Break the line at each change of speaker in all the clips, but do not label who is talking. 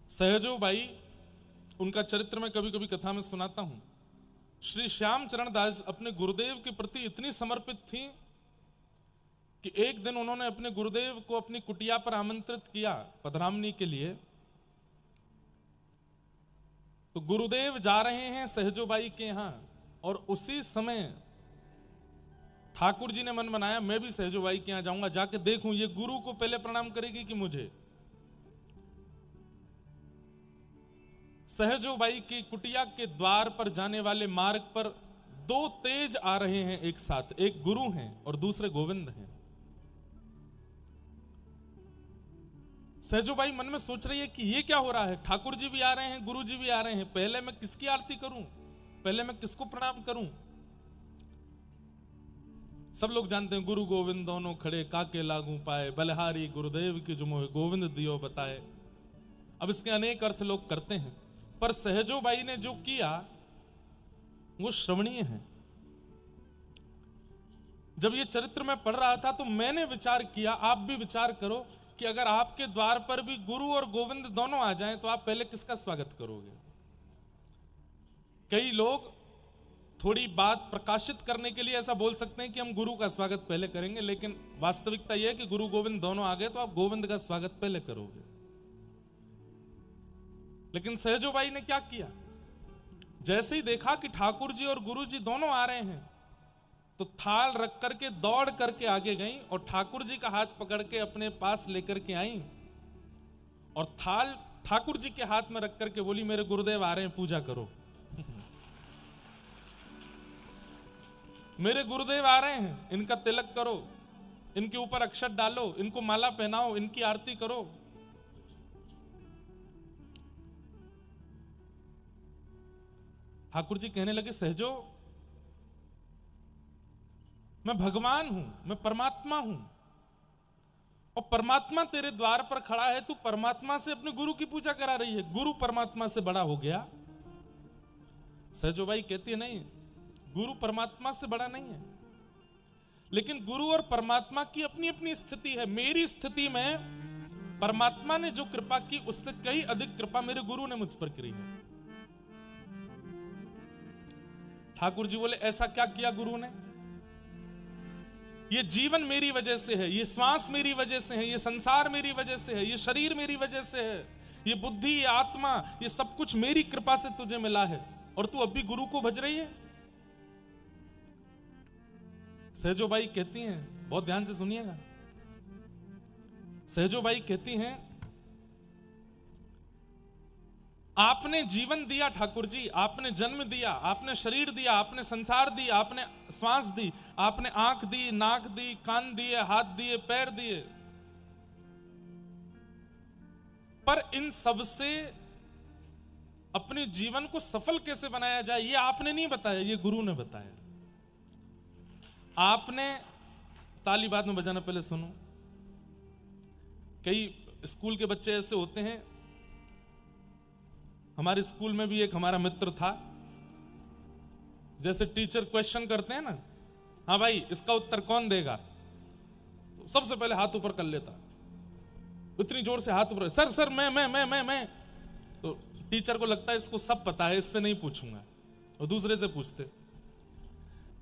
Sahajo by, उनका चरित्र मैं कभी कभी कथा में सुनाता हूं। श्री श्याम चरण दास अपने गुरुदेव के प्रति इतनी समर्पित थी कि एक दिन उन्होंने अपने गुरुदेव को अपनी कुटिया पर आमंत्रित किया पधरामनी के लिए। तो गुरुदेव जा रहे हैं सहजोबाई के यहां और उसी समय ठाकुर जी ने मन बनाया मैं भी सहजोबाई के यहां जाऊंगा, जाके देखूं ये गुरु को पहले प्रणाम करेगी कि मुझे। सहजोबाई की कुटिया के द्वार पर जाने वाले मार्ग पर दो तेज आ रहे हैं एक साथ, एक गुरु हैं और दूसरे गोविंद हैं। सहजोबाई मन में सोच रही है कि ये क्या हो रहा है, ठाकुर जी भी आ रहे हैं, गुरु जी भी आ रहे हैं, पहले मैं किसकी आरती करूं, पहले मैं किसको प्रणाम करूं। सब लोग जानते हैं गुरु गोविंद दोनों खड़े काके लागू पाए, बलिहारी गुरुदेव की जो मोहे गोविंद दियो बताए। अब इसके अनेक अर्थ लोग करते हैं, पर सहजोबाई ने जो किया वो श्रवणीय है। जब ये चरित्र में पढ़ रहा था तो मैंने विचार किया, आप भी विचार करो कि अगर आपके द्वार पर भी गुरु और गोविंद दोनों आ जाएं तो आप पहले किसका स्वागत करोगे। कई लोग थोड़ी बात प्रकाशित करने के लिए ऐसा बोल सकते हैं कि हम गुरु का स्वागत पहले करेंगे, लेकिन वास्तविकता यह है कि गुरु गोविंद दोनों आ गए तो आप गोविंद का स्वागत पहले करोगे। लेकिन सहजोबाई ने क्या किया, जैसे ही देखा कि ठाकुर जी और गुरु जी दोनों आ रहे हैं तो थाल रख करके दौड़ करके आगे गई और ठाकुर जी का हाथ पकड़ के अपने पास लेकर के आई और थाल ठाकुर जी के हाथ में रख करके बोली मेरे गुरुदेव आ रहे हैं, पूजा करो। मेरे गुरुदेव आ रहे हैं, इनका तिलक करो, इनके ऊपर अक्षत डालो, इनको माला पहनाओ, इनकी आरती करो। ठाकुर जी कहने लगे सहजो, मैं भगवान हूं, मैं परमात्मा हूं और परमात्मा तेरे द्वार पर खड़ा है, तू परमात्मा से अपने गुरु की पूजा करा रही है, गुरु परमात्मा से बड़ा हो गया। सहजोबाई कहती है नहीं, गुरु परमात्मा से बड़ा नहीं है, लेकिन गुरु और परमात्मा की अपनी अपनी स्थिति है। मेरी स्थिति में परमात्मा ने जो कृपा की उससे कई अधिक कृपा मेरे गुरु ने मुझ पर की है। ठाकुर जी बोले ऐसा क्या किया गुरु ने, ये जीवन मेरी वजह से है, ये श्वास मेरी वजह से है, ये संसार मेरी वजह से है, ये शरीर मेरी वजह से है, ये बुद्धि, ये आत्मा, ये सब कुछ मेरी कृपा से तुझे मिला है और तू अब भी गुरु को भज रही है। सहजोबाई कहती हैं, बहुत ध्यान से सुनिएगा, सहजोबाई कहती हैं आपने जीवन दिया ठाकुर जी, आपने जन्म दिया, आपने शरीर दिया, आपने संसार दिया, आपने श्वास दी, आपने आंख दी, नाक दी, कान दिए, हाथ दिए, पैर दिए, पर इन सब से अपने जीवन को सफल कैसे बनाया जाए ये आपने नहीं बताया, ये गुरु ने बताया। आपने ताली बाद में बजाना, पहले सुनो। कई स्कूल के बच्चे ऐसे होते हैं, हमारे स्कूल में भी एक हमारा मित्र था, जैसे टीचर क्वेश्चन करते हैं ना, हाँ भाई इसका उत्तर कौन देगा, तो सबसे पहले हाथ ऊपर कर लेता, इतनी जोर से हाथ ऊपर, सर सर मैं। तो टीचर को लगता है इसको सब पता है, इससे नहीं पूछूंगा, और दूसरे से पूछते।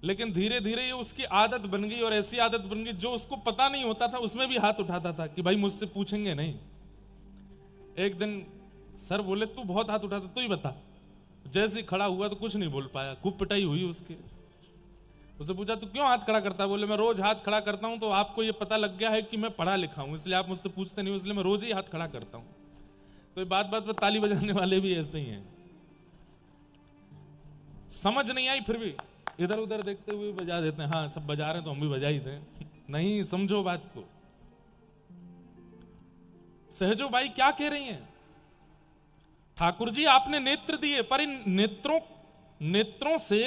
लेकिन धीरे धीरे ये उसकी आदत बन गई और ऐसी आदत बन गई जो उसको पता नहीं होता था उसमें भी हाथ उठाता था कि भाई मुझसे पूछेंगे नहीं। एक दिन सर बोले तू बहुत हाथ उठाता, तू ही बता। जैसे ही खड़ा हुआ तो कुछ नहीं बोल पाया, खूब पिटाई हुई उसके। उससे पूछा तू क्यों हाथ खड़ा करता है, बोले मैं रोज हाथ खड़ा करता हूं, तो आपको ये पता लग गया है कि मैं पढ़ा लिखा हूं, इसलिए आप मुझसे पूछते नहीं, इसलिए मैं रोज ही हाथ खड़ा करता हूं। तो बात बात पर ताली बजाने वाले भी ऐसे ही हैं, समझ नहीं आई फिर भी इधर उधर देखते हुए बजा देते हैं, हाँ सब बजा रहे हैं तो हम भी बजा ही दें। नहीं, समझो बात को। सहजोबाई क्या कह रही हैं, ठाकुर जी आपने नेत्र दिए, पर इन नेत्रों से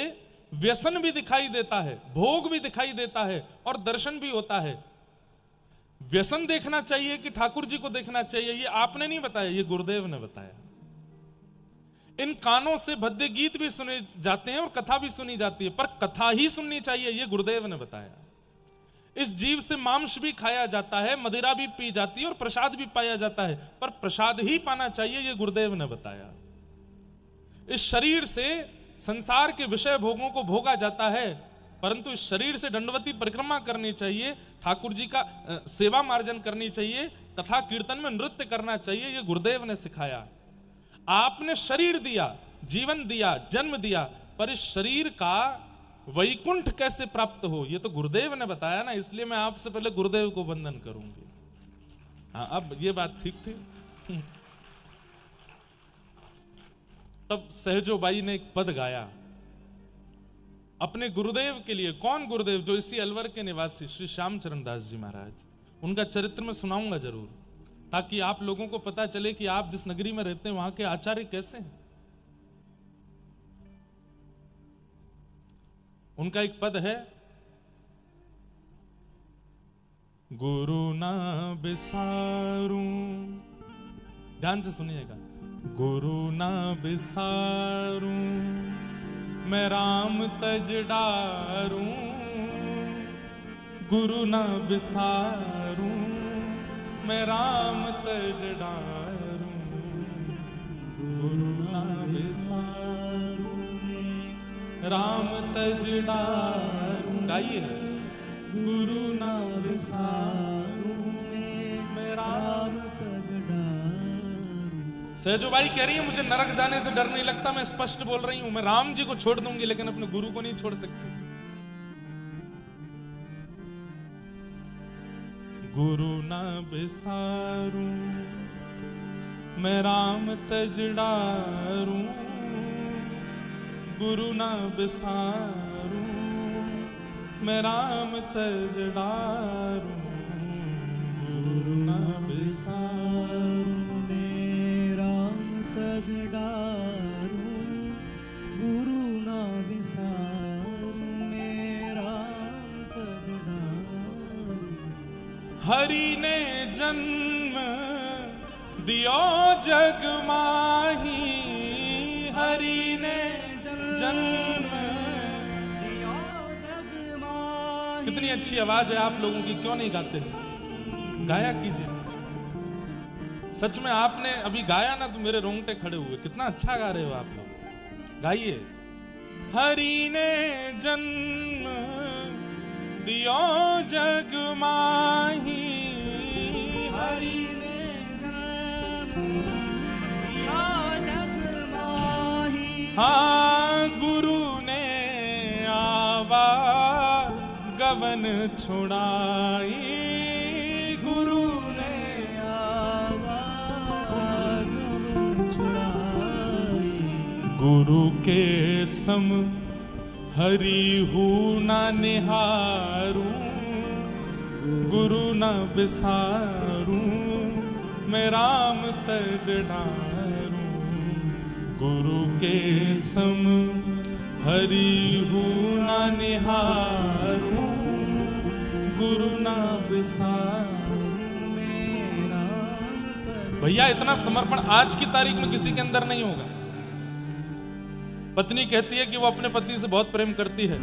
व्यसन भी दिखाई देता है, भोग भी दिखाई देता है और दर्शन भी होता है। व्यसन देखना चाहिए कि ठाकुर जी को देखना चाहिए, ये आपने नहीं बताया, ये गुरुदेव ने बताया। इन कानों से भद्दे गीत भी सुने जाते हैं और कथा भी सुनी जाती है, पर कथा ही सुननी चाहिए, ये गुरुदेव ने बताया। इस जीव से मांस भी खाया जाता है, मदिरा भी पी जाती है और प्रसाद भी पाया जाता है, पर प्रसाद ही पाना चाहिए, ये गुरुदेव ने बताया। इस शरीर से संसार के विषय भोगों को भोगा जाता है, परंतु इस शरीर से दंडवती परिक्रमा करनी चाहिए, ठाकुर जी का सेवा मार्जन करनी चाहिए, कथा कीर्तन में नृत्य करना चाहिए, ये गुरुदेव ने सिखाया। आपने शरीर दिया, जीवन दिया, जन्म दिया, पर इस शरीर का वैकुंठ कैसे प्राप्त हो, ये तो गुरुदेव ने बताया ना, इसलिए मैं आपसे पहले गुरुदेव को वंदन करूंगी। हाँ, अब ये बात ठीक थी। तब सहजोबाई ने एक पद गाया अपने गुरुदेव के लिए। कौन गुरुदेव? जो इसी अलवर के निवासी श्री श्यामचरण दास जी महाराज। उनका चरित्र मैं सुनाऊंगा जरूर, ताकि आप लोगों को पता चले कि आप जिस नगरी में रहते हैं वहां के आचार्य कैसे हैं। उनका एक पद है, गुरु ना बिसारूं, ध्यान से सुनिएगा। गुरु ना बिसारूं मैं राम तज डारूं, गुरु ना बिसारूं मैं राम तज डारूं, गुरु ना बिसारूं राम तज डारूं। गाइए, गुरु ना बिसारूं मैं राम तज डारूं। सहजोबाई कह रही है मुझे नरक जाने से डर नहीं लगता, मैं स्पष्ट बोल रही हूं, मैं राम जी को छोड़ दूंगी लेकिन अपने गुरु को नहीं छोड़ सकती। गुरु ना बिसारूं मैं राम तज डारूं, गुरु ना बिसारूं मैं राम तज डारूं, गुरु ना बिसारूं मैं राम तज डारूं, गुरु ना बिसारूं मैं राम तज डारूं। हरि ने जन्म दियो जग माही, हरि ने जन्म दियो जग माही। कितनी अच्छी आवाज है आप लोगों की, क्यों नहीं गाते? गाया कीजिए। सच में आपने अभी गाया ना तो मेरे रोंगटे खड़े हुए। कितना अच्छा गा रहे हो आप लोग, गाइए। हरि ने जन्म दियो जग माही, हरि ने जन्म दियो जग माही। हाँ, गुरु ने आवा गवन छुड़ाई, गुरु ने आवा गवन छुड़ाई। गुरु के सम हरि हूँ ना निहारूं, गुरु ना बिसारूं मैं राम तज डारूं, गुरु के सम हरि हूँ ना निहारूं, गुरु ना बिसारूं मैं राम तज। भैया, इतना समर्पण आज की तारीख में किसी के अंदर नहीं होगा। पत्नी कहती है कि वो अपने पति से बहुत प्रेम करती है,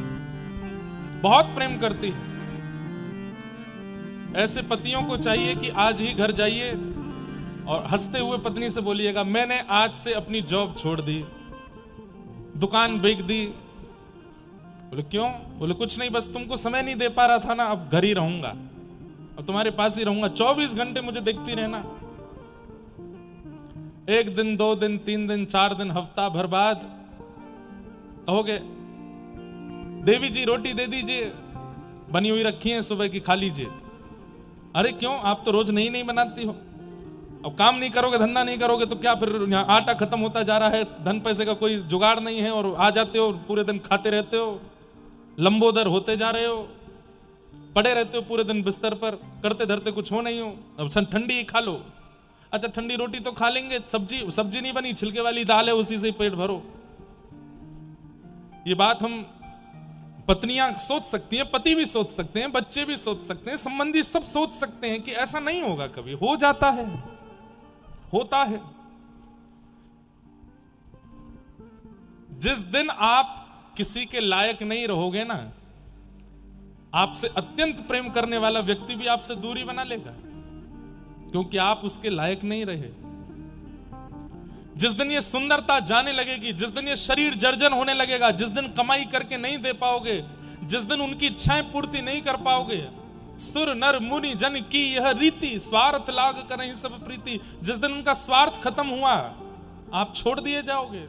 बहुत प्रेम करती है। ऐसे पतियों को चाहिए कि आज ही घर जाइए और हंसते हुए पत्नी से बोलिएगा, मैंने आज से अपनी जॉब छोड़ दी, दुकान बेच दी। बोले क्यों? बोले कुछ नहीं, बस तुमको समय नहीं दे पा रहा था ना, अब घर ही रहूंगा, अब तुम्हारे पास ही रहूंगा, 24 घंटे मुझे देखती रहना। 1 दिन 2 दिन 3 दिन 4 दिन हफ्ता भर बाद कहोगे देवी जी रोटी दे दीजिए, बनी हुई रखी है सुबह की, खा लीजिए। अरे क्यों? आप तो रोज नहीं बनाती हो। अब काम नहीं करोगे, धंधा नहीं करोगे तो क्या फिर यहाँ आटा खत्म होता जा रहा है, धन पैसे का कोई जुगाड़ नहीं है और आ जाते हो पूरे दिन खाते रहते हो, लंबोदर होते जा रहे हो, पड़े रहते हो पूरे दिन बिस्तर पर, करते धरते कुछ हो नहीं हो। अब सन ठंडी ही खा लो। अच्छा, ठंडी रोटी तो खा लेंगे, सब्जी नहीं बनी, छिलके वाली दाल है, उसी से पेट भरो। ये बात हम पत्नियां सोच सकती हैं, पति भी सोच सकते हैं, बच्चे भी सोच सकते हैं, संबंधी सब सोच सकते हैं कि ऐसा नहीं होगा कभी। हो जाता है, होता है। जिस दिन आप किसी के लायक नहीं रहोगे ना, आपसे अत्यंत प्रेम करने वाला व्यक्ति भी आपसे दूरी बना लेगा, क्योंकि आप उसके लायक नहीं रहे। जिस दिन ये सुंदरता जाने लगेगी, जिस दिन ये शरीर जर्जर होने लगेगा, जिस दिन कमाई करके नहीं दे पाओगे, जिस दिन उनकी इच्छाएं पूर्ति नहीं कर पाओगे, सुर नर मुनि जन की यह रीति, स्वार्थ लाग करहि सब प्रीति, जिस दिन उनका स्वार्थ खत्म हुआ, आप छोड़ दिए जाओगे।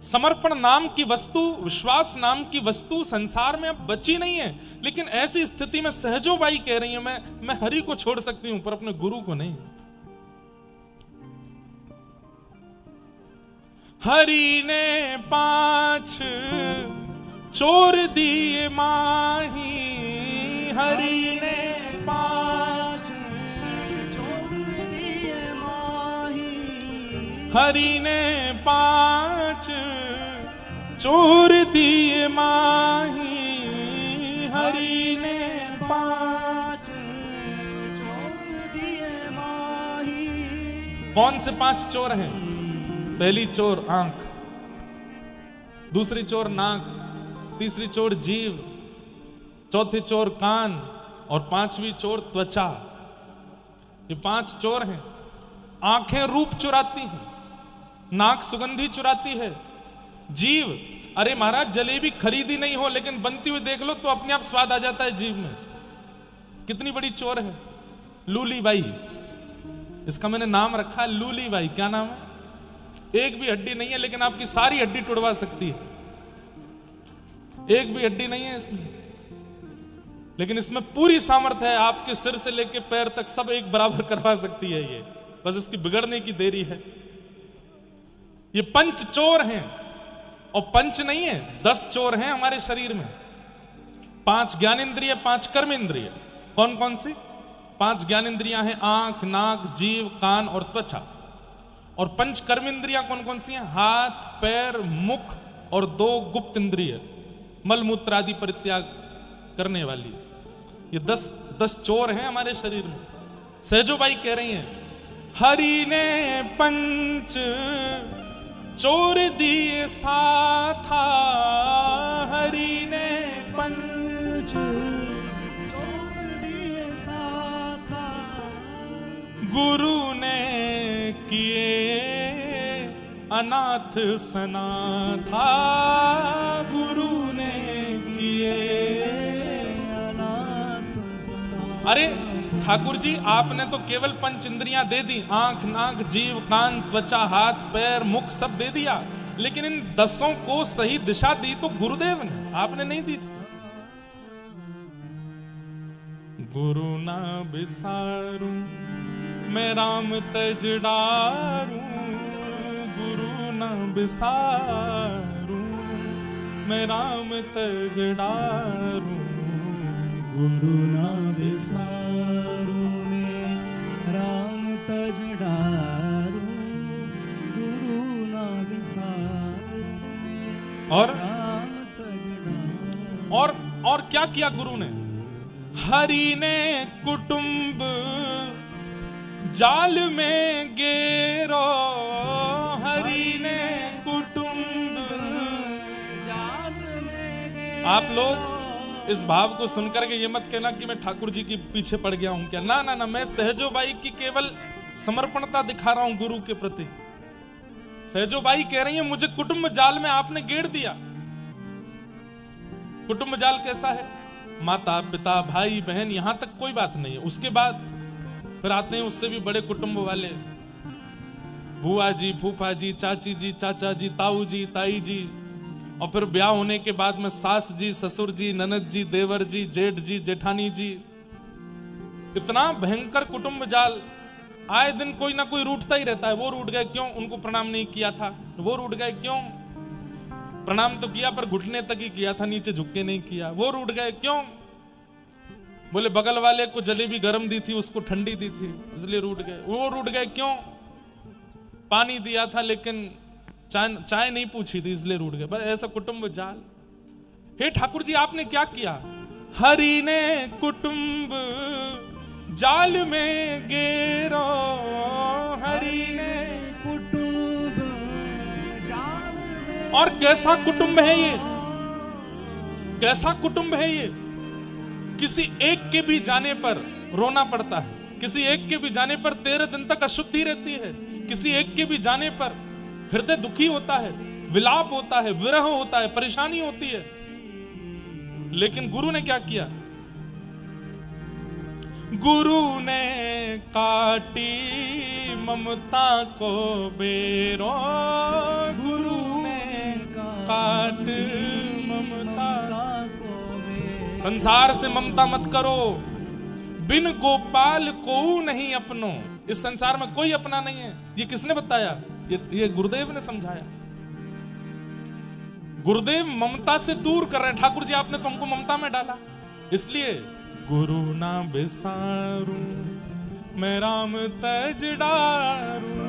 समर्पण नाम की वस्तु, विश्वास नाम की वस्तु संसार में अब बची नहीं है। लेकिन ऐसी स्थिति में सहजोबाई कह रही है, मैं हरि को छोड़ सकती हूं पर अपने गुरु को नहीं। हरि ने 5 चोर दिए माही, हरि ने 5 चोर दिए माही, हरि ने 5 चोर दिए माही, हरि ने 5 चोर दिए माही। कौन से 5 चोर हैं? पहली चोर आंख, दूसरी चोर नाक, तीसरी चोर जीव, चौथी चोर कान और 5वीं चोर त्वचा। ये 5 चोर हैं। आंखें रूप चुराती हैं, नाक सुगंधी चुराती है, जीव, अरे महाराज जलेबी खरीदी नहीं हो लेकिन बनती हुई देख लो तो अपने आप स्वाद आ जाता है जीव में। कितनी बड़ी चोर है। लूली बाई, इसका मैंने नाम रखा है लूली बाई। क्या नाम है? एक भी हड्डी नहीं है लेकिन आपकी सारी हड्डी टुड़वा सकती है। एक भी हड्डी नहीं है इसमें, लेकिन इसमें पूरी सामर्थ्य है, आपके सिर से लेकर पैर तक सब एक बराबर करवा सकती है ये, बस इसकी बिगड़ने की देरी है। ये 5 चोर हैं, और 5 नहीं है 10 चोर हैं हमारे शरीर में। 5 ज्ञानेंद्रिय, 5 कर्म इंद्रिय। कौन कौन सी? 5 ज्ञानेंद्रियां हैं, आंख, नाक, जीव, कान और त्वचा। और 5 कर्म इंद्रियां कौन कौन सी हैं? हाथ, पैर, मुख और 2 गुप्त इंद्रिय, मलमूत्र आदि परित्याग करने वाली। ये 10 चोर हैं हमारे शरीर में। सहजोबाई कह रही हैं, हरि ने 5 चोर दिए साथा, हरि ने 5 चोर दिए साथा, गुरु ने किए अनाथ सनाथा, गुरु ने किए अनाथ सनाथा। अरे ठाकुर जी, आपने तो केवल 5 इंद्रियां दे दी, आंख, नाक, जीव, कान, त्वचा, हाथ, पैर, मुख सब दे दिया, लेकिन इन 10 को सही दिशा दी तो गुरुदेव ने, आपने नहीं दी थी। गुरु ना बिसारूं मैं राम तज डारूं, गुरु ना बिसारूं मैं राम तज डारूं, गुरु ना बिसारूं मैं राम तज डारूं, गुरु ना बिसारूं मैं राम तज डारूं। और क्या किया गुरु ने? हरि ने कुटुंब जाल में गेरो, हरि ने कुटुंब जाल में गेरो। आप लोग इस भाव को सुनकर के ये मत कहना कि मैं ठाकुर जी के पीछे पड़ गया हूं क्या। ना ना ना, मैं सहजोबाई की केवल समर्पणता दिखा रहा हूं गुरु के प्रति। सहजोबाई कह रही है, मुझे कुटुंब जाल में आपने गेड़ दिया। कुटुंब जाल कैसा है? माता, पिता, भाई, बहन, यहां तक कोई बात नहीं है। उसके बाद फिर आते हैं उससे भी बड़े कुटुंब वाले, बुआ जी, फूफा जी, चाची जी, चाचा जी, ताऊ जी, ताई जी, और फिर ब्याह होने के बाद में सास जी, ससुर जी, ननद जी, देवर जी, जेठ जी, जेठानी जी। इतना भयंकर कुटुंब जाल। आए दिन कोई ना कोई रूठता ही रहता है। वो रूठ गए क्यों? उनको प्रणाम नहीं किया था। वो रूठ गए क्यों? प्रणाम तो किया पर घुटने तक ही किया था, नीचे झुक के नहीं किया। वो रूठ गए क्यों? बोले बगल वाले को जलेबी गर्म दी थी, उसको ठंडी दी थी, इसलिए रूठ गए। वो रूठ गए क्यों? पानी दिया था लेकिन चाय नहीं पूछी थी, इसलिए रूठ गए। बस ऐसा कुटुंब जाल। हे ठाकुर जी, आपने क्या किया? हरि ने कुटुंब जाल में गेरो, हरि ने कुटुंब जाल में। और कैसा कुटुंब है ये? कैसा कुटुंब है ये? किसी एक के भी जाने पर रोना पड़ता है, किसी एक के भी जाने पर 13 दिन तक अशुद्धि रहती है, किसी एक के भी जाने पर हृदय दुखी होता है, विलाप होता है, विरह होता है, परेशानी होती है। लेकिन गुरु ने क्या किया? गुरु ने काटी ममता को बेरो, गुरु ने काट ममता को बेरो। संसार से ममता मत करो, बिन गोपाल को नहीं अपनो। इस संसार में कोई अपना नहीं है। ये किसने बताया? ये गुरुदेव ने समझाया। गुरुदेव ममता से दूर कर रहे हैं। ठाकुर जी आपने तुमको ममता में डाला, इसलिए गुरु ना बिसारू मैं राम तज डारू,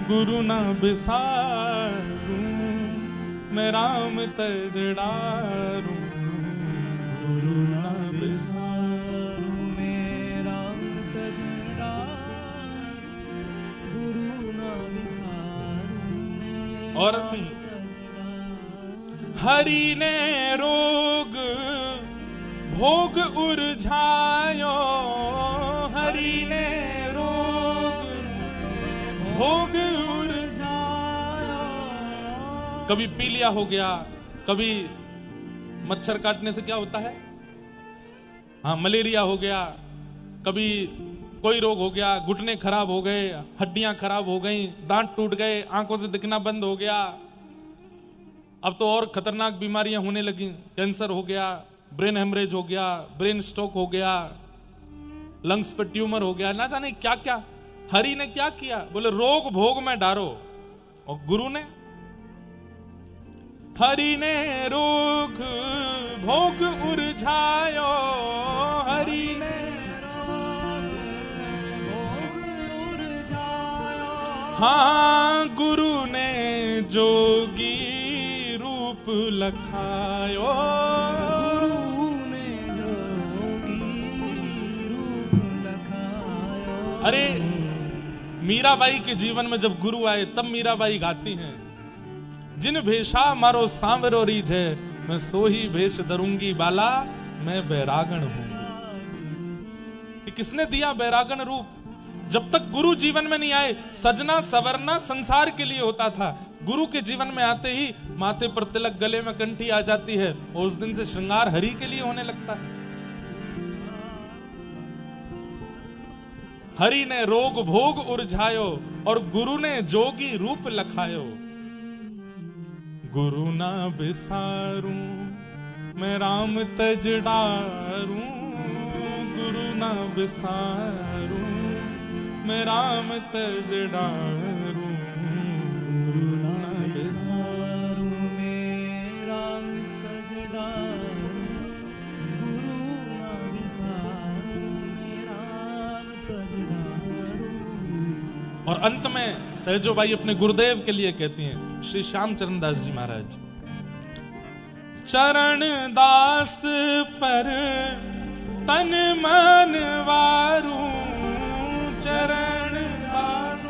गुरु ना बिसारू मैं राम तज डारू, गुरु ना बिसारू मैं राम तज डारू, गुरु ना बिसारू। और हरि ने रोग भोग उरझायो, हरि ने रोग भोग उरझायो। कभी पीलिया हो गया, कभी मच्छर काटने से क्या होता है, हाँ मलेरिया हो गया, कभी कोई रोग हो गया, घुटने खराब हो गए, हड्डियां खराब हो गई, दांत टूट गए, आंखों से दिखना बंद हो गया। अब तो और खतरनाक बीमारियां होने लगी, कैंसर हो गया, ब्रेन हेमरेज हो गया, ब्रेन स्ट्रोक हो गया, लंग्स पे ट्यूमर हो गया, ना जाने क्या क्या। हरि ने क्या किया? बोले रोग भोग में डारो। और गुरु ने, हरि ने रोग भोग उरझायो, हरि ने रोग भोग उरझायो। हाँ गुरु ने जोगी रूप लखायो, गुरु ने जोगी रूप लखायो। अरे मीराबाई के जीवन में जब गुरु आए तब मीराबाई गाती हैं, जिन भेषा मारो सांवरो रीझ है, मैं सोही भेष धरूंगी बाला, मैं बैरागण हूं। किसने दिया बैरागण रूप? जब तक गुरु जीवन में नहीं आए, सजना सवरना संसार के लिए होता था। गुरु के जीवन में आते ही माथे पर तिलक, गले में कंठी आ जाती है, और उस दिन से श्रृंगार हरि के लिए होने लगता है। हरि ने रोग भोग उरझायो और गुरु ने जोगी रूप लखायो। गुरु ना बिसारूं मैं राम तज डारूं, गुरु ना बिसारूं मैं राम तज डारूं, गुरु ना बिसारूं मैं राम तज डारूं, गुरु ना बिसारूं मैं राम तज डारूं। और अंत में सहजोबाई अपने गुरुदेव के लिए कहती हैं, श्री श्यामचरण दास जी महाराज, चरण दास पर तन मन वारू, चरण दास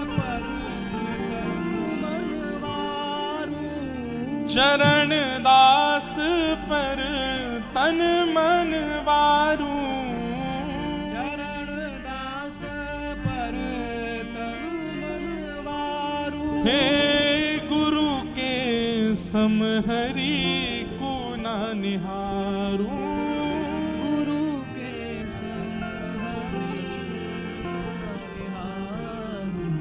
पर तन मन वारू, चरण दास पर तन मन वारू, चरण दास पर तन मन वारू। हे गुरु के सम हरि को ना निहारूं, गुरु के सम हरि को ना निहारूं,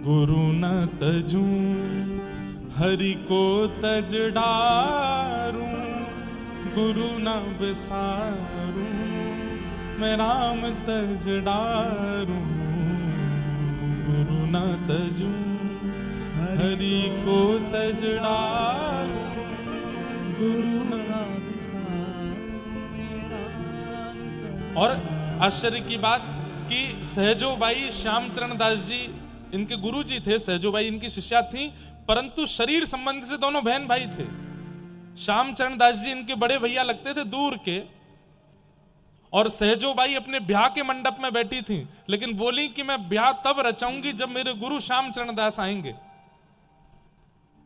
गुरु न तजूं हरि को तज डारूं, गुरु न बिसारूं मैं राम तज डारूं, गुरु न तजूं हरि को तज डारूं, गुरु न बिसारूं मैं राम तज। और आश्चर्य की बात कि सहजोबाई श्यामचरण दास जी इनके गुरु जी थे, सहजोबाई इनकी शिष्या थी, परंतु शरीर संबंध से दोनों बहन भाई थे। श्यामचरण दास जी इनके बड़े भैया लगते थे दूर के, और सहजोबाई अपने ब्याह के मंडप में बैठी थी, लेकिन बोली कि मैं ब्याह तब रचाऊंगी जब मेरे गुरु श्यामचरण दास आएंगे।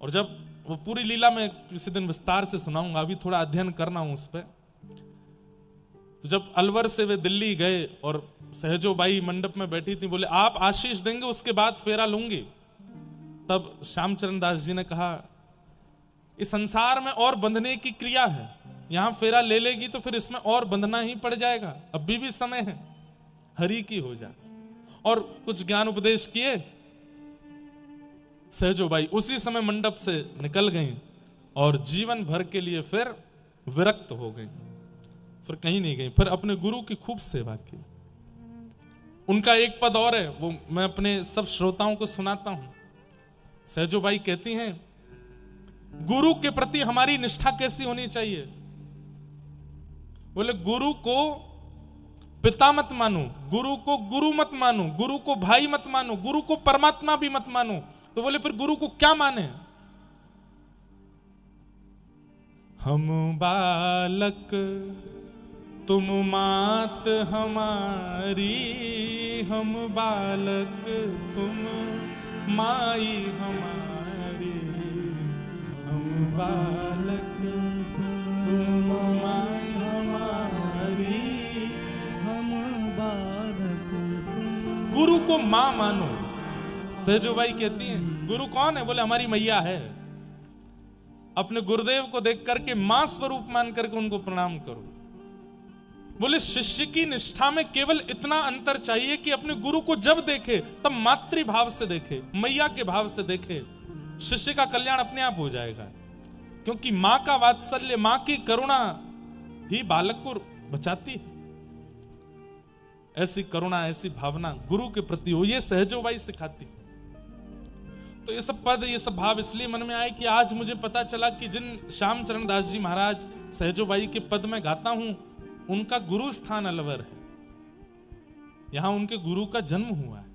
और जब वो पूरी लीला में किसी दिन विस्तार से सुनाऊंगा, अभी थोड़ा अध्ययन करना हूं उस पर। तो जब अलवर से वे दिल्ली गए और सहजोबाई मंडप में बैठी थी, बोले आप आशीष देंगे उसके बाद फेरा लूंगी। तब श्यामचरण दास जी ने कहा इस संसार में और बंधने की क्रिया है, यहां फेरा ले लेगी तो फिर इसमें और बंधना ही पड़ जाएगा, अभी भी समय है, हरि की हो जा। और कुछ ज्ञान उपदेश किए। सहजोबाई उसी समय मंडप से निकल गईं और जीवन भर के लिए फिर विरक्त हो गईं, फिर कहीं नहीं गई, फिर अपने गुरु की खूब सेवा की। उनका एक पद और है, वो मैं अपने सब श्रोताओं को सुनाता हूं। सहजोबाई कहती हैं गुरु के प्रति हमारी निष्ठा कैसी होनी चाहिए। बोले गुरु को पिता मत मानो, गुरु को गुरु मत मानो, गुरु को भाई मत मानो, गुरु को परमात्मा भी मत मानो। तो बोले फिर गुरु को क्या माने। हम बालक तुम मात हमारी, हम बालक तुम माई हमारी, हम बालक तुम माई हमारी, हम बालक तुम। गुरु को मां मानो। सहजोबाई कहती हैं गुरु कौन है। बोले हमारी मैया है। अपने गुरुदेव को देख करके मां स्वरूप मान करके उनको प्रणाम करो। बोले शिष्य की निष्ठा में केवल इतना अंतर चाहिए कि अपने गुरु को जब देखे तब मातृभाव से देखे, मैया के भाव से देखे, शिष्य का कल्याण अपने आप हो जाएगा। क्योंकि मां का वात्सल्य, मां की करुणा ही बालक को बचाती है। ऐसी करुणा, ऐसी भावना गुरु के प्रति हो, ये सहजोबाई सिखाती। तो ये सब पद, ये सब भाव इसलिए मन में आए कि आज मुझे पता चला कि जिन श्यामचरण दास जी महाराज सहजोबाई के पद में गाता हूं, उनका गुरु स्थान अलवर है। यहां उनके गुरु का जन्म हुआ है।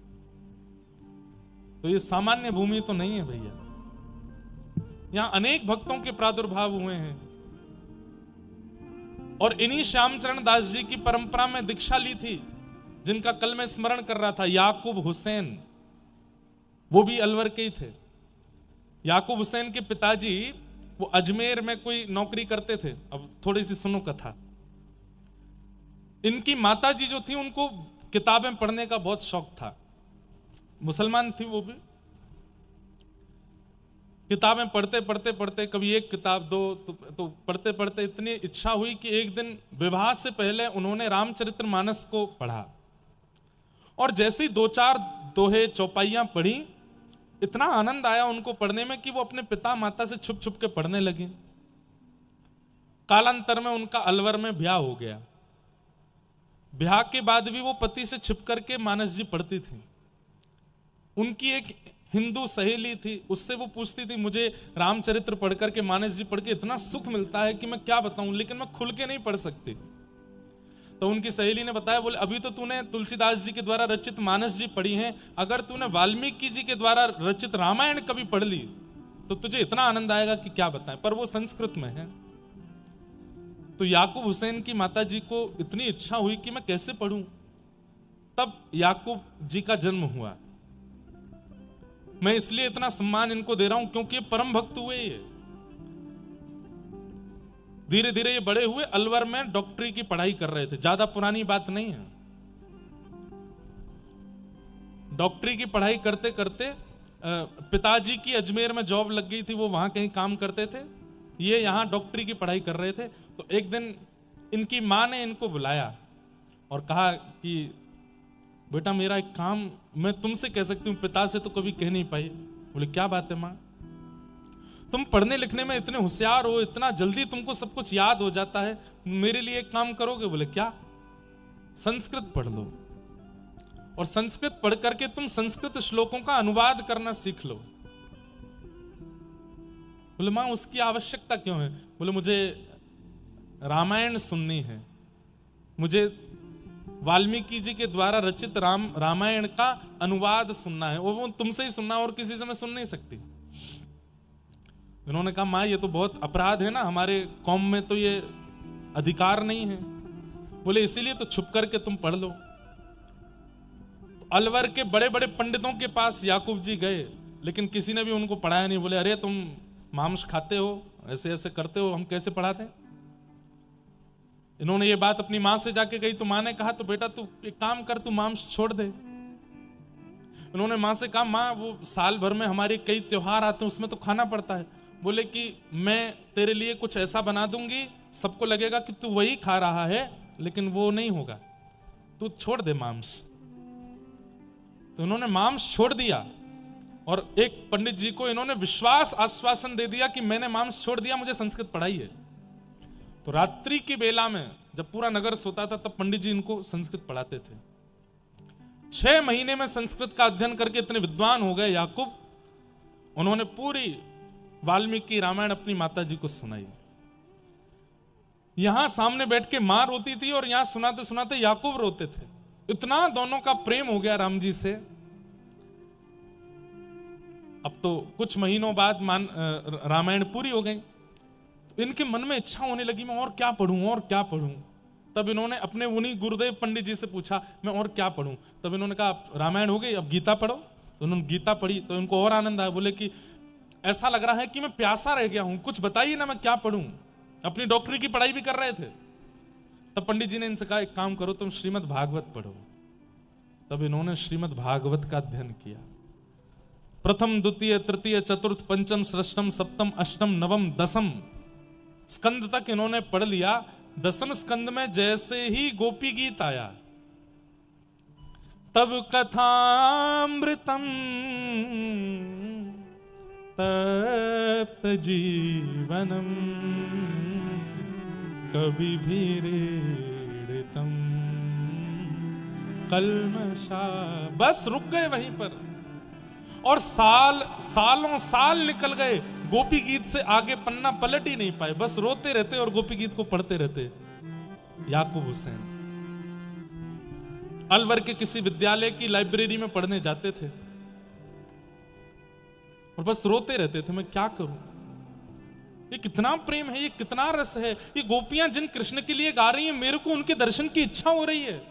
तो ये सामान्य भूमि तो नहीं है भैया। यहां अनेक भक्तों के प्रादुर्भाव हुए हैं और इन्हीं श्यामचरण दास जी की परंपरा में दीक्षा ली थी, जिनका कल मैं स्मरण कर रहा था, याकूब हुसैन। वो भी अलवर के ही थे। याकूब हुसैन के पिताजी वो अजमेर में कोई नौकरी करते थे। अब थोड़ी सी सुनो कथा। इनकी माताजी जो थी उनको किताबें पढ़ने का बहुत शौक था। मुसलमान थी वो भी। किताबें पढ़ते पढ़ते पढ़ते कभी एक किताब दो तो पढ़ते पढ़ते इतनी इच्छा हुई कि एक दिन विवाह से पहले उन्होंने रामचरितमानस को पढ़ा और जैसे ही 2-4 दोहे चौपाइयां पढ़ी, इतना आनंद आया उनको पढ़ने में कि वो अपने पिता माता से छुप छुप के पढ़ने लगे। कालांतर में उनका अलवर में ब्याह हो गया। ब्याह के बाद भी वो पति से छिप करके मानस जी पढ़ती थी। उनकी एक हिंदू सहेली थी, उससे वो पूछती थी मुझे रामचरित्र पढ़ करके, मानस जी पढ़ के इतना सुख मिलता है कि मैं क्या बताऊं, लेकिन मैं खुल के नहीं पढ़ सकती। तो उनकी सहेली ने बताया, बोले अभी तो तूने तुलसीदास जी के द्वारा रचित मानस जी पढ़ी हैं, अगर तूने वाल्मीकि जी के द्वारा रचित रामायण कभी पढ़ ली तो तुझे इतना आनंद आएगा कि क्या बताएं। पर वो संस्कृत में है। तो याकूब हुसैन की माता जी को इतनी इच्छा हुई कि मैं कैसे पढ़ूं। तब याकूब जी का जन्म हुआ। मैं इसलिए इतना सम्मान इनको दे रहा हूं क्योंकि ये परम भक्त हुए। ये धीरे धीरे ये बड़े हुए, अलवर में डॉक्टरी की पढ़ाई कर रहे थे। ज्यादा पुरानी बात नहीं है। डॉक्टरी की पढ़ाई करते करते पिताजी की अजमेर में जॉब लग गई थी, वो वहां कहीं काम करते थे, ये यहां डॉक्टरी की पढ़ाई कर रहे थे। तो एक दिन इनकी मां ने इनको बुलाया और कहा कि बेटा मेरा एक काम मैं तुमसे कह सकती हूँ, पिता से तो कभी कह नहीं पाई। बोले क्या बात है मां, तुम पढ़ने लिखने में इतने होशियार हो, इतना जल्दी तुमको सब कुछ याद हो जाता है, मेरे लिए एक काम करोगे? बोले क्या? संस्कृत पढ़ लो और संस्कृत पढ़ करके तुम संस्कृत श्लोकों का अनुवाद करना सीख लो। बोले मां उसकी आवश्यकता क्यों है? बोले मुझे रामायण सुननी है, मुझे वाल्मीकि जी के द्वारा रचित रामायण का अनुवाद सुनना है, वो तुमसे ही सुनना, और किसी से मैं सुन नहीं सकती। उन्होंने कहा मां ये तो बहुत अपराध है ना, हमारे कौम में तो ये अधिकार नहीं है। बोले इसीलिए तो छुप करके तुम पढ़ लो। तो अलवर के बड़े बड़े पंडितों के पास याकूब जी गए, लेकिन किसी ने भी उनको पढ़ाया नहीं। बोले अरे तुम मांस खाते हो, ऐसे ऐसे करते हो, हम कैसे पढ़ाते हैं? इन्होंने ये बात अपनी मां से जाके कही तो मां ने कहा तो बेटा तू एक काम कर, तू मांस छोड़ दे। इन्होंने मां से कहा मां वो साल भर में हमारे कई त्योहार आते हैं, उसमें तो खाना पड़ता है। बोले कि मैं तेरे लिए कुछ ऐसा बना दूंगी, सबको लगेगा कि तू वही खा रहा है, लेकिन वो नहीं होगा, तू छोड़ दे मांस। तो इन्होंने मांस छोड़ दिया और एक पंडित जी को इन्होंने विश्वास आश्वासन दे दिया कि मैंने मांस छोड़ दिया, मुझे संस्कृत पढ़ाई है। तो रात्रि की बेला में जब पूरा नगर सोता था तब पंडित जी इनको संस्कृत पढ़ाते थे। 6 महीने में संस्कृत का अध्ययन करके इतने विद्वान हो गए याकूब, उन्होंने पूरी वाल्मीकि रामायण अपनी माता जी को सुनाई। यहां सामने बैठ के मां रोती थी और यहां सुनाते सुनाते याकूब रोते थे। इतना दोनों का प्रेम हो गया राम जी से। अब तो कुछ महीनों बाद रामायण पूरी हो गई, तो इनके मन में इच्छा होने लगी मैं और क्या पढ़ूं और क्या पढ़ूं। तब इन्होंने अपने उन्हीं गुरुदेव पंडित जी से पूछा मैं और क्या पढ़ूं। तब इन्होंने कहा रामायण हो गई, अब गीता पढ़ो। तो उन्होंने गीता पढ़ी तो इनको और आनंद आया। बोले कि ऐसा लग रहा है कि मैं प्यासा रह गया हूं, कुछ बताइए ना मैं क्या पढ़ूं। अपनी डॉक्टरी की पढ़ाई भी कर रहे थे। तब पंडित जी ने इनसे कहा एक काम करो, तुम श्रीमद् भागवत पढ़ो। तब इन्होंने श्रीमद् भागवत का अध्ययन किया। प्रथम द्वितीय तृतीय चतुर्थ पंचम षष्ठम सप्तम अष्टम नवम दसम स्कंद तक इन्होंने पढ़ लिया। 10वें स्कंद में जैसे ही गोपी गीत आया तब कथामृतम तप्त जीवनम कवि भीड़ितम कल्मषा। बस रुक गए वहीं पर और सालों साल निकल गए, गोपी गीत से आगे पन्ना पलट ही नहीं पाए, बस रोते रहते और गोपी गीत को पढ़ते रहते। याकूब हुसैन अलवर के किसी विद्यालय की लाइब्रेरी में पढ़ने जाते थे और बस रोते रहते थे मैं क्या करूं, ये कितना प्रेम है, ये कितना रस है। ये गोपियां जिन कृष्ण के लिए गा रही हैं, मेरे को उनके दर्शन की इच्छा हो रही है,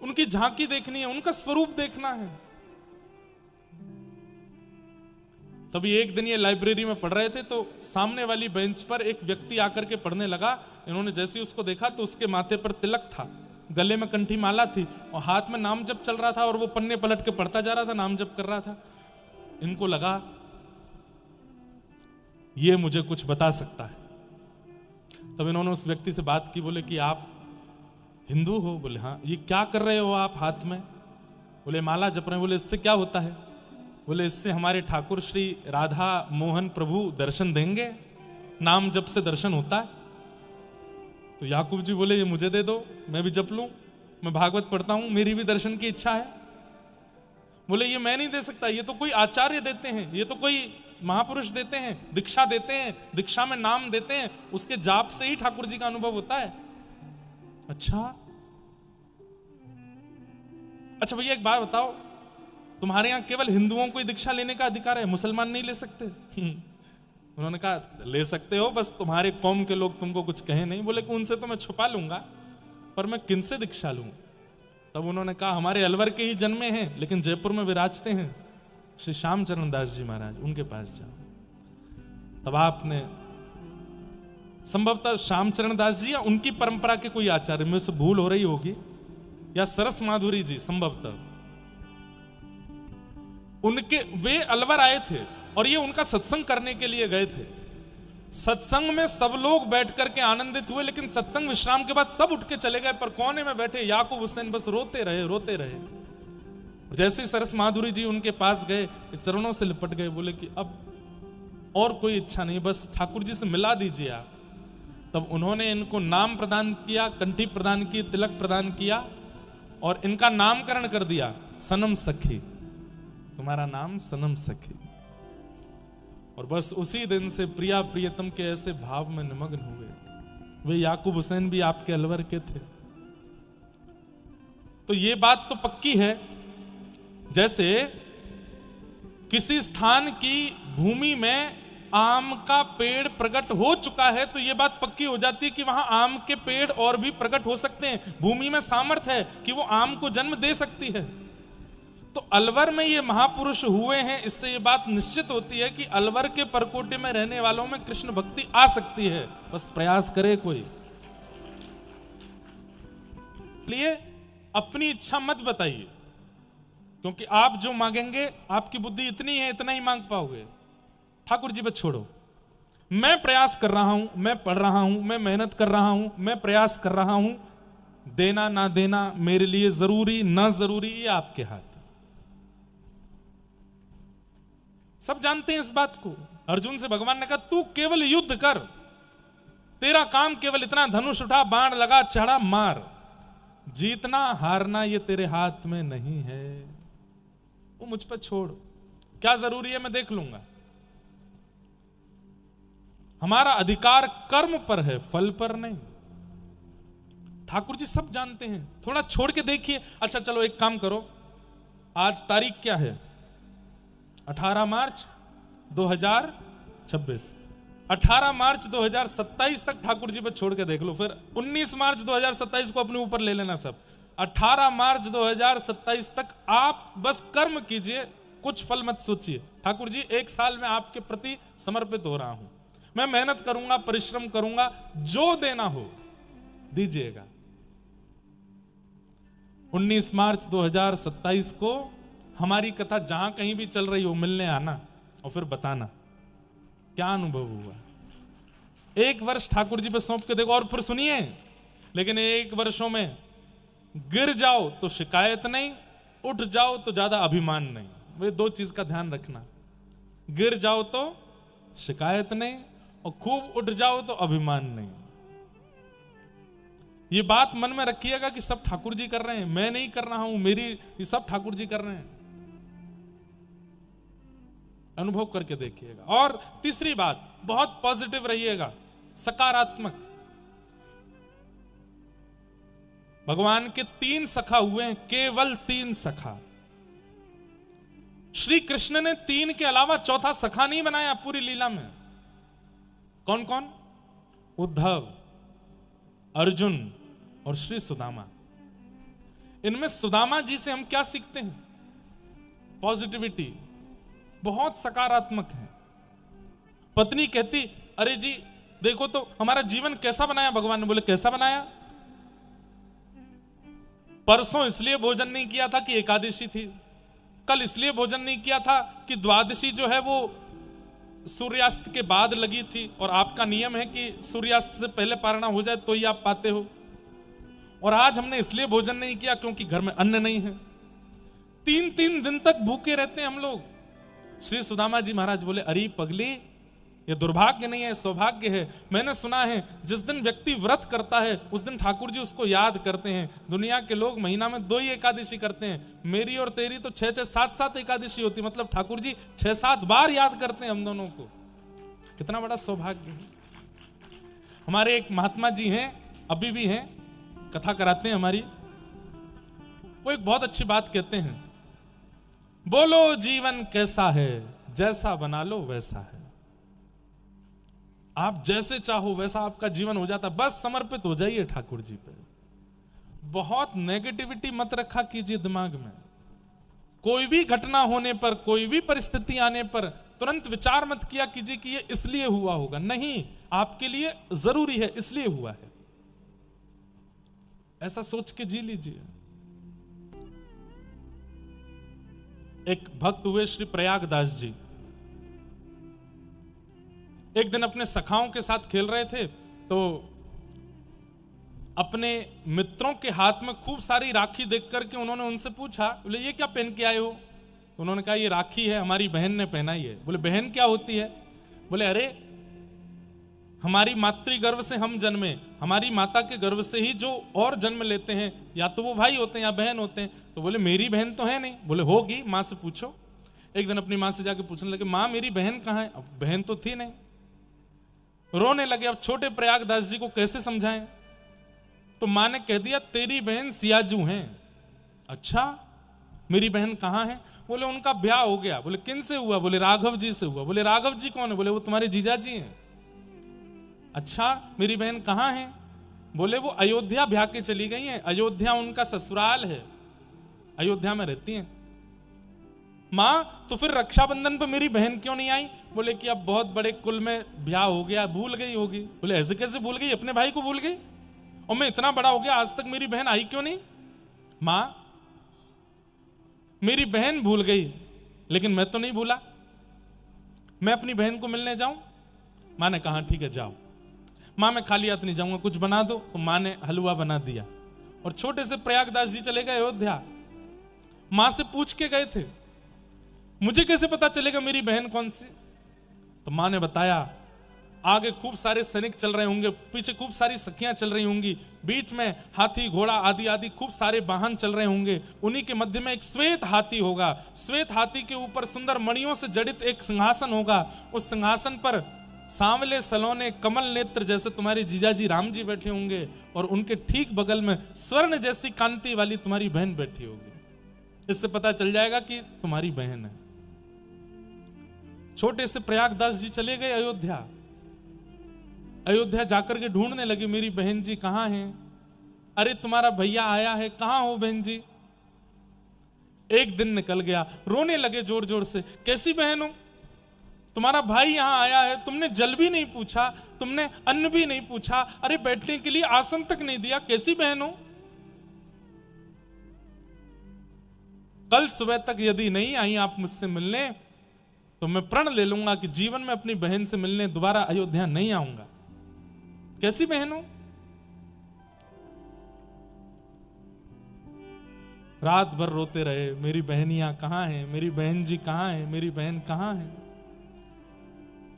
उनकी झांकी देखनी है, उनका स्वरूप देखना है। तभी एक दिन ये लाइब्रेरी में पढ़ रहे थे तो सामने वाली बेंच पर एक व्यक्ति आकर के पढ़ने लगा। इन्होंने जैसे ही उसको देखा तो उसके माथे पर तिलक था, गले में कंठी माला थी और हाथ में नाम जप चल रहा था और वो पन्ने पलट के पढ़ता जा रहा था, नाम जप कर रहा था। इनको लगा ये मुझे कुछ बता सकता है। तब इन्होंने उस व्यक्ति से बात की। बोले कि आप हिंदू हो? बोले हाँ। ये क्या कर रहे हो आप हाथ में? बोले माला जप रहे हैं। बोले इससे क्या होता है? बोले इससे हमारे ठाकुर श्री राधा मोहन प्रभु दर्शन देंगे, नाम जप से दर्शन होता है। तो याकूब जी बोले ये मुझे दे दो, मैं भी जप लूं, मैं भागवत पढ़ता हूं, मेरी भी दर्शन की इच्छा है। बोले ये मैं नहीं दे सकता, ये तो कोई आचार्य देते हैं, ये तो कोई महापुरुष देते हैं, दीक्षा देते हैं, दीक्षा में नाम देते हैं, उसके जाप से ही ठाकुर जी का अनुभव होता है। अच्छा भैया एक बात बताओ, तुम्हारे यहां केवल हिंदुओं को ही दीक्षा लेने का अधिकार है, मुसलमान नहीं ले सकते? उन्होंने कहा ले सकते हो, बस तुम्हारे कौम के लोग तुमको कुछ कहे नहीं। बोले कि उनसे तो मैं छुपा लूंगा, पर मैं किनसे दीक्षा लूं? तब उन्होंने कहा हमारे अलवर के ही जन्मे हैं लेकिन जयपुर में विराजते हैं श्री श्यामचरण दास जी महाराज, उनके पास जाओ। तब आपने संभवतः श्यामचरण दास जी या उनकी परंपरा के कोई आचार्य, में से भूल हो रही होगी, या सरस माधुरी जी संभवतः, उनके वे अलवर आए थे और ये उनका सत्संग करने के लिए गए थे। सत्संग में सब लोग बैठ करके आनंदित हुए, लेकिन सत्संग विश्राम के बाद सब उठ के चले गए, पर कोने में बैठे याकूब हुसैन बस रोते रहे। जैसे ही सरस माधुरी जी उनके पास गए, चरणों से लिपट गए, बोले कि अब और कोई इच्छा नहीं, बस ठाकुर जी से मिला दीजिए आप। तब उन्होंने इनको नाम प्रदान किया, कंठी प्रदान की, तिलक प्रदान किया और इनका नामकरण कर दिया सनम सखी, तुम्हारा नाम सनम सखी। और बस उसी दिन से प्रिया प्रियतम के ऐसे भाव में निमग्न हो गए। वे याकूब हुसैन भी आपके अलवर के थे। तो ये बात तो पक्की है, जैसे किसी स्थान की भूमि में आम का पेड़ प्रकट हो चुका है तो यह बात पक्की हो जाती है कि वहां आम के पेड़ और भी प्रकट हो सकते हैं। भूमि में सामर्थ्य है कि वो आम को जन्म दे सकती है। तो अलवर में ये महापुरुष हुए हैं, इससे ये बात निश्चित होती है कि अलवर के परकोटे में रहने वालों में कृष्ण भक्ति आ सकती है, बस प्रयास करे कोई। इसलिए अपनी इच्छा मत बताइए, क्योंकि आप जो मांगेंगे आपकी बुद्धि इतनी है, इतना ही मांग पाओगे। ठाकुर जी बस छोड़ो, मैं प्रयास कर रहा हूं, मैं पढ़ रहा हूं, मैं मेहनत कर रहा हूं, मैं प्रयास कर रहा हूं, देना ना देना मेरे लिए जरूरी ना जरूरी ये आपके हाथ। सब जानते हैं इस बात को। अर्जुन से भगवान ने कहा तू केवल युद्ध कर, तेरा काम केवल इतना, धनुष उठा, बाण लगा, चढ़ा, मार, जीतना हारना ये तेरे हाथ में नहीं है, वो मुझ पर छोड़, क्या जरूरी है मैं देख लूंगा। हमारा अधिकार कर्म पर है, फल पर नहीं। ठाकुर जी सब जानते हैं, थोड़ा छोड़ के देखिए। अच्छा चलो एक काम करो, आज तारीख क्या है? 18 मार्च 2026। 18 मार्च 2027 तक ठाकुर जी पर छोड़ के देख लो, फिर 19 मार्च 2027 को अपने ऊपर ले लेना सब। 18 मार्च 2027 तक आप बस कर्म कीजिए, कुछ फल मत सोचिए। ठाकुर जी 1 साल में आपके प्रति समर्पित हो रहा हूं, मैं मेहनत करूंगा, परिश्रम करूंगा, जो देना हो दीजिएगा। 19 मार्च 2027 को हमारी कथा जहां कहीं भी चल रही हो मिलने आना और फिर बताना क्या अनुभव हुआ। 1 वर्ष ठाकुर जी पे सौंप के देखो और फिर सुनिए। लेकिन 1 वर्षों में गिर जाओ तो शिकायत नहीं, उठ जाओ तो ज्यादा अभिमान नहीं। वे 2 चीज का ध्यान रखना, गिर जाओ तो शिकायत नहीं और खूब उठ जाओ तो अभिमान नहीं। ये बात मन में रखिएगा कि सब ठाकुर जी कर रहे हैं, मैं नहीं कर रहा हूं, मेरी ये सब ठाकुर जी कर रहे हैं। अनुभव करके देखिएगा। और तीसरी बात, बहुत पॉजिटिव रहिएगा, सकारात्मक। भगवान के 3 सखा हुए हैं, केवल 3 सखा। श्री कृष्ण ने 3 के अलावा चौथा सखा नहीं बनाया पूरी लीला में। कौन कौन? उद्धव, अर्जुन और श्री सुदामा। इनमें सुदामा जी से हम क्या सीखते हैं? पॉजिटिविटी, बहुत सकारात्मक है। पत्नी कहती अरे जी देखो तो हमारा जीवन कैसा बनाया भगवान ने। बोले कैसा बनाया? परसों इसलिए भोजन नहीं किया था कि एकादशी थी, कल इसलिए भोजन नहीं किया था कि द्वादशी जो है वो सूर्यास्त के बाद लगी थी और आपका नियम है कि सूर्यास्त से पहले पारणा हो जाए तो ही आप पाते हो। और आज हमने इसलिए भोजन नहीं किया क्योंकि घर में अन्न नहीं है। 3-3 दिन तक भूखे रहते हैं हम लोग। श्री सुदामा जी महाराज बोले अरे पगली, ये दुर्भाग्य नहीं है, सौभाग्य है। मैंने सुना है जिस दिन व्यक्ति व्रत करता है उस दिन ठाकुर जी उसको याद करते हैं। दुनिया के लोग महीना में 2 ही एकादशी करते हैं, मेरी और तेरी तो 6-6, 7-7 एकादशी होती, मतलब ठाकुर जी 6-7 बार याद करते हैं हम दोनों को। कितना बड़ा सौभाग्य है। हमारे एक महात्मा जी हैं, अभी भी हैं, कथा कराते हैं हमारी। वो एक बहुत अच्छी बात कहते हैं, बोलो जीवन कैसा है, जैसा बना लो वैसा है। आप जैसे चाहो वैसा आपका जीवन हो जाता, बस समर्पित हो जाइए ठाकुर जी पे। बहुत नेगेटिविटी मत रखा कीजिए दिमाग में। कोई भी घटना होने पर, कोई भी परिस्थिति आने पर तुरंत विचार मत किया कीजिए कि ये इसलिए हुआ होगा। नहीं, आपके लिए जरूरी है इसलिए हुआ है, ऐसा सोच के जी लीजिए। एक भक्त हुए श्री प्रयागदास जी, एक दिन अपने सखाओं के साथ खेल रहे थे तो अपने मित्रों के हाथ में खूब सारी राखी देख करके उन्होंने उनसे पूछा, बोले ये क्या पहन के आए हो? तो उन्होंने कहा ये राखी है, हमारी बहन ने पहनाई है। बोले बहन क्या होती है? बोले अरे हमारी मातृ गर्भ से हम जन्मे, हमारी माता के गर्भ से ही जो और जन्म लेते हैं या तो वो भाई होते हैं या बहन होते हैं। तो बोले मेरी बहन तो है नहीं। बोले होगी, माँ से पूछो। एक दिन अपनी माँ से जाके पूछने लगे, माँ मेरी बहन कहाँ है? अब बहन तो थी नहीं, रोने लगे। अब छोटे प्रयागदास जी को कैसे समझाएं? तो माँ ने कह दिया तेरी बहन सियाजू हैं। अच्छा, मेरी बहन कहाँ है? बोले उनका ब्याह हो गया। बोले किन से हुआ? बोले राघव जी से हुआ। बोले राघव जी कौन है? बोले वो तुम्हारे जीजा जी हैं। अच्छा, मेरी बहन कहाँ है? बोले वो अयोध्या ब्याह के चली गई हैं, अयोध्या उनका ससुराल है, अयोध्या में रहती हैं। माँ तो फिर रक्षाबंधन पे मेरी बहन क्यों नहीं आई? बोले कि अब बहुत बड़े कुल में ब्याह हो गया, भूल गई होगी। बोले ऐसे कैसे भूल गई? अपने भाई को भूल गई? और मैं इतना बड़ा हो गया आज तक मेरी बहन आई क्यों नहीं? माँ मेरी बहन भूल गई लेकिन मैं तो नहीं भूला, मैं अपनी बहन को मिलने जाऊं? माँ ने कहा ठीक है जाओ। माँ मैं खाली हाथ नहीं जाऊंगा, कुछ बना दो। तो माँ ने हलवा बना दिया और छोटे से प्रयागदास जी चले गए अयोध्या। माँ से पूछ के गए थे मुझे कैसे पता चलेगा मेरी बहन कौन सी? तो माँ ने बताया आगे खूब सारे सैनिक चल रहे होंगे, पीछे खूब सारी सखियां चल रही होंगी, बीच में हाथी घोड़ा आदि आदि खूब सारे वाहन चल रहे होंगे, उन्हीं के मध्य में एक श्वेत हाथी होगा। श्वेत हाथी के ऊपर सुंदर मणियों से जड़ित एक सिंहासन होगा। उस सिंहासन पर सांवले सलोने कमल नेत्र जैसे तुम्हारे जीजाजी राम जी बैठे होंगे और उनके ठीक बगल में स्वर्ण जैसी कांति वाली तुम्हारी बहन बैठी होगी। इससे पता चल जाएगा कि तुम्हारी बहन है। छोटे से प्रयागदास जी चले गए अयोध्या। अयोध्या जाकर के ढूंढने लगे मेरी बहन जी कहां हैं? अरे तुम्हारा भैया आया है, कहां हो बहन जी? एक दिन निकल गया, रोने लगे जोर जोर से, कैसी बहन हो? तुम्हारा भाई यहां आया है, तुमने जल भी नहीं पूछा, तुमने अन्न भी नहीं पूछा, अरे बैठने के लिए आसन तक नहीं दिया, कैसी बहन हो? कल सुबह तक यदि नहीं आई आप मुझसे मिलने तो मैं प्रण ले लूंगा कि जीवन में अपनी बहन से मिलने दोबारा अयोध्या नहीं आऊंगा। कैसी बहन हो? रात भर रोते रहे, मेरी बहनियां कहां हैं, मेरी बहन जी कहां है, मेरी बहन कहां है।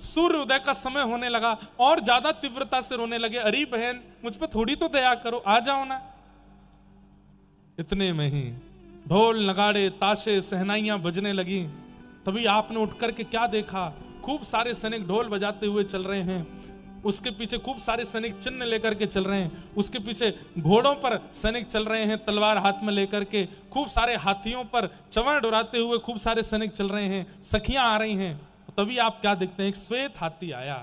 सूर्य उदय का समय होने लगा और ज्यादा तीव्रता से रोने लगे, अरे बहन मुझ पर थोड़ी तो दया करो, आ जाओ ना। इतने में ही ढोल नगाड़े ताशे सहनाइयां बजने लगी। तभी आपने उठ करके क्या देखा? खूब सारे सैनिक ढोल बजाते हुए चल रहे हैं, उसके पीछे खूब सारे सैनिक चिन्ह लेकर के चल रहे हैं, उसके पीछे घोड़ों पर सैनिक चल रहे हैं तलवार हाथ में लेकर के, खूब सारे हाथियों पर चंवर डुराते हुए खूब सारे सैनिक चल रहे हैं, सखियां आ रही हैं। तभी आप क्या देखते हैं? एक श्वेत हाथी आया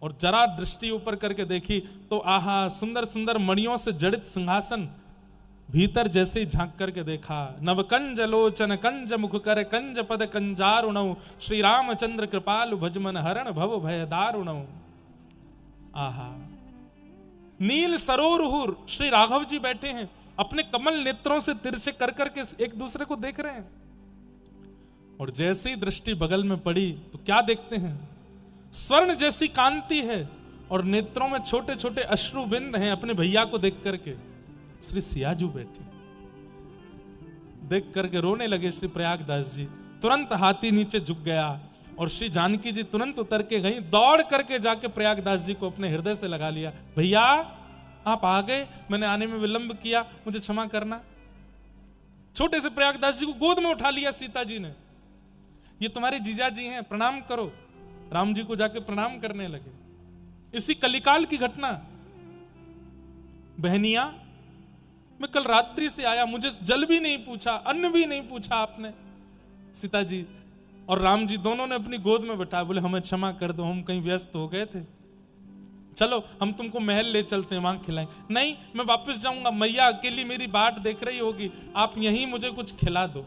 और जरा दृष्टि ऊपर करके देखी तो आहा सुंदर सुंदर मणियों से जड़ित सिंहासन। भीतर जैसे ही झांक करके देखा, नवकंज लोचन कंज मुख कर कंज पद कंजारुणौ, श्री रामचंद्र कृपालु भजमन हरण भव भय दारुणौ। आहा नील सरोरुहुर श्री राघव जी बैठे हैं, अपने कमल नेत्रों से तिरछे कर करके एक दूसरे को देख रहे हैं। और जैसे ही दृष्टि बगल में पड़ी तो क्या देखते हैं? स्वर्ण जैसी कांति है और नेत्रों में छोटे छोटे अश्रु बिंद हैं। अपने भैया को देख करके श्री सियाजू बैठी, देख करके रोने लगे श्री प्रयागदास जी। तुरंत हाथी नीचे झुक गया और श्री जानकी जी तुरंत उतर के गई, दौड़ करके जाके प्रयागदास जी को अपने हृदय से लगा लिया। भैया आप आ गए, मैंने आने में विलंब किया, मुझे क्षमा करना। छोटे से प्रयागदास जी को गोद में उठा लिया सीता जी ने। ये तुम्हारे जीजा जी हैं, प्रणाम करो। राम जी को जाके प्रणाम करने लगे। इसी कलिकाल की घटना। बहनिया मैं कल रात्रि से आया, मुझे जल भी नहीं पूछा, अन्न भी नहीं पूछा आपने। सीता जी और राम जी दोनों ने अपनी गोद में बैठाया, बोले हमें क्षमा कर दो, हम कहीं व्यस्त हो गए थे, चलो हम तुमको महल ले चलते हैं, वहां खिलाएं। नहीं मैं वापस जाऊंगा, मैया अकेली मेरी बाट देख रही होगी, आप यहीं मुझे कुछ खिला दो।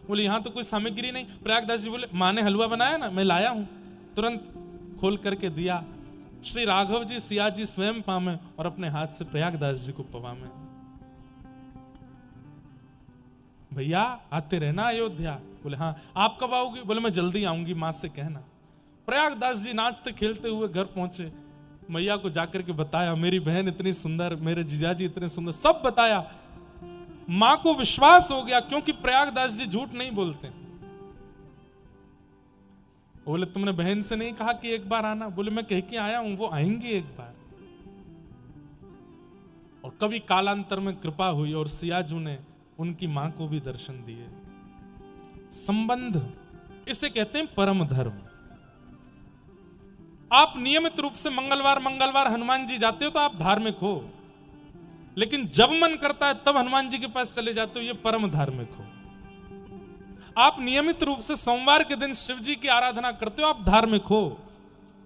बोले यहां तो कोई सामग्री नहीं। प्रयागदास जी बोले माँ ने हलवा बनाया ना, मैं लाया हूं। तुरंत खोल करके दिया। श्री राघव जी सिया जी स्वयं पामे और अपने हाथ से प्रयागदास जी को पवामे। भैया आते रहना अयोध्या। बोले हाँ। आप कब आओगे? बोले मैं जल्दी आऊंगी, मां से कहना। प्रयागदास जी नाचते खेलते हुए घर पहुंचे। मैया को जाकर के बताया मेरी बहन इतनी सुंदर, मेरे जीजाजी इतने सुंदर, सब बताया। मां को विश्वास हो गया क्योंकि प्रयागदास जी झूठ नहीं बोलते। बोले तुमने बहन से नहीं कहा कि एक बार आना? बोले मैं कह के आया हूं, वो आएंगी एक बार। और कभी कालांतर में कृपा हुई और सियाजू ने उनकी मां को भी दर्शन दिए। संबंध, इसे कहते हैं परम धर्म। आप नियमित रूप से मंगलवार हनुमान जी जाते हो तो आप धार्मिक हो, लेकिन जब मन करता है तब हनुमान जी के पास चले जाते हो, ये परम धार्मिक हो। आप नियमित रूप से सोमवार के दिन शिव जी की आराधना करते हो, आप धार्मिक हो,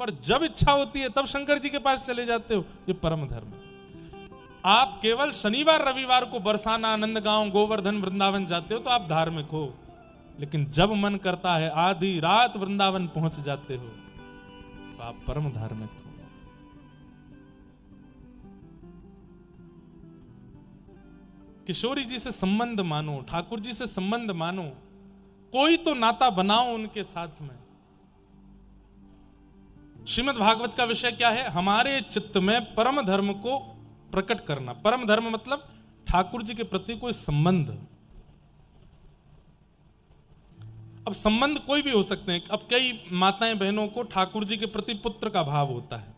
पर जब इच्छा होती है तब शंकर जी के पास चले जाते हो, ये परम धर्म है। आप केवल शनिवार रविवार को बरसाना, नंदगांव, गोवर्धन, वृंदावन जाते हो तो आप धार्मिक हो, लेकिन जब मन करता है आधी रात वृंदावन पहुंच जाते हो तो आप परम धार्मिक हो। किशोरी जी से संबंध मानो, ठाकुर जी से संबंध मानो, कोई तो नाता बनाओ उनके साथ में। श्रीमद् भागवत का विषय क्या है? हमारे चित्त में परम धर्म को प्रकट करना। परम धर्म मतलब ठाकुर जी के प्रति कोई संबंध। अब संबंध कोई भी हो सकते हैं। अब कई माताएं बहनों को ठाकुर जी के प्रति पुत्र का भाव होता है,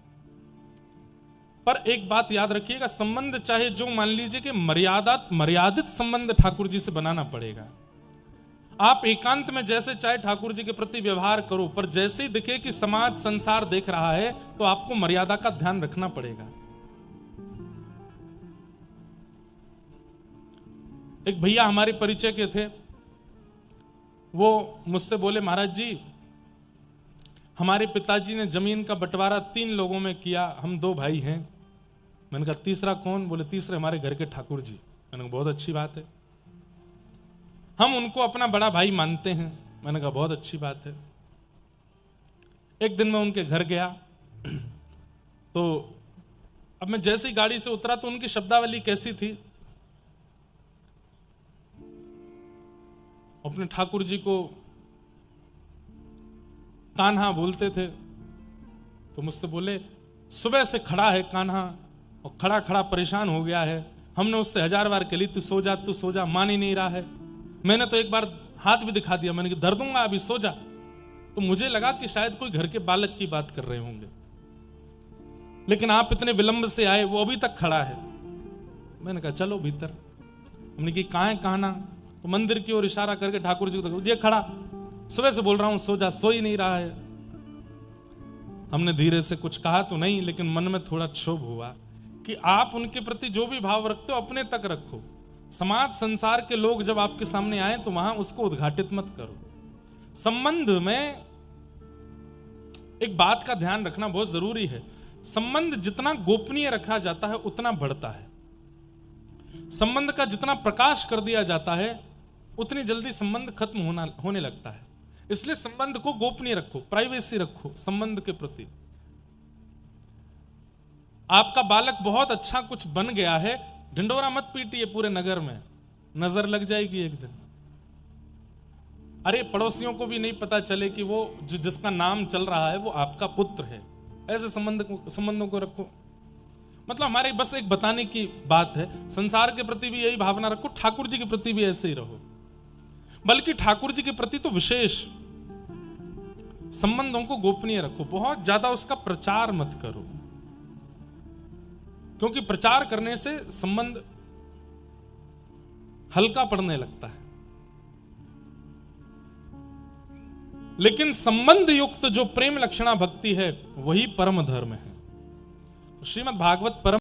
पर एक बात याद रखिएगा, संबंध चाहे जो मान लीजिए कि मर्यादित संबंध ठाकुर जी से बनाना पड़ेगा। आप एकांत में जैसे चाहे ठाकुर जी के प्रति व्यवहार करो, पर जैसे ही दिखे कि समाज संसार देख रहा है तो आपको मर्यादा का ध्यान रखना पड़ेगा। एक भैया हमारे परिचय के थे, वो मुझसे बोले, महाराज जी हमारे पिताजी ने जमीन का बंटवारा 3 लोगों में किया, हम 2 भाई हैं। मैंने कहा तीसरा कौन? बोले तीसरे हमारे घर के ठाकुर जी। मैंने कहा बहुत अच्छी बात है, हम उनको अपना बड़ा भाई मानते हैं। मैंने कहा बहुत अच्छी बात है। एक दिन मैं उनके घर गया तो अब मैं जैसे ही गाड़ी से उतरा तो उनकी शब्दावली कैसी थी, अपने ठाकुर जी को कान्हा बोलते थे। तो मुझसे बोले, सुबह से खड़ा है कान्हा और खड़ा खड़ा परेशान हो गया है, हमने उससे 1000 बार कही तू सो जा, तू सो जा, मान ही नहीं रहा है। मैंने तो एक बार हाथ भी दिखा दिया, मैंने कहा धर दूंगा अभी, सो जा। तो मुझे लगा कि शायद कोई घर के बालक की बात कर रहे होंगे, लेकिन आप इतने विलंब से आए, वो अभी तक खड़ा है। मैंने कहा चलो भीतर। हमने कहा कहाँ है कान्हा? तो मंदिर की ओर इशारा करके ठाकुर जी को, ये खड़ा, सुबह से बोल रहा हूं सो जा, सो ही नहीं रहा है। हमने धीरे से कुछ कहा तो नहीं, लेकिन मन में थोड़ा क्षोभ हुआ कि आप उनके प्रति जो भी भाव रखते हो अपने तक रखो। समाज संसार के लोग जब आपके सामने आए तो वहां उसको उद्घाटित मत करो। संबंध में एक बात का ध्यान रखना बहुत जरूरी है, संबंध जितना गोपनीय रखा जाता है उतना बढ़ता है। संबंध का जितना प्रकाश कर दिया जाता है उतनी जल्दी संबंध खत्म होने लगता है। इसलिए संबंध को गोपनीय रखो, प्राइवेसी रखो संबंध के प्रति। आपका बालक बहुत अच्छा कुछ बन गया है, ढिंडोरा मत पीटिए पूरे नगर में, नजर लग जाएगी एक दिन। अरे पड़ोसियों को भी नहीं पता चले कि वो जो जिसका नाम चल रहा है वो आपका पुत्र है। ऐसे संबंधों को रखो। मतलब हमारे बस एक बताने की बात है, संसार के प्रति भी यही भावना रखो, ठाकुर जी के प्रति भी ऐसे ही रहो। बल्कि ठाकुर जी के प्रति तो विशेष संबंधों को गोपनीय रखो, बहुत ज्यादा उसका प्रचार मत करो, क्योंकि प्रचार करने से संबंध हल्का पड़ने लगता है। लेकिन संबंध युक्त जो प्रेम लक्षणा भक्ति है वही परम धर्म है। श्रीमद् भागवत परम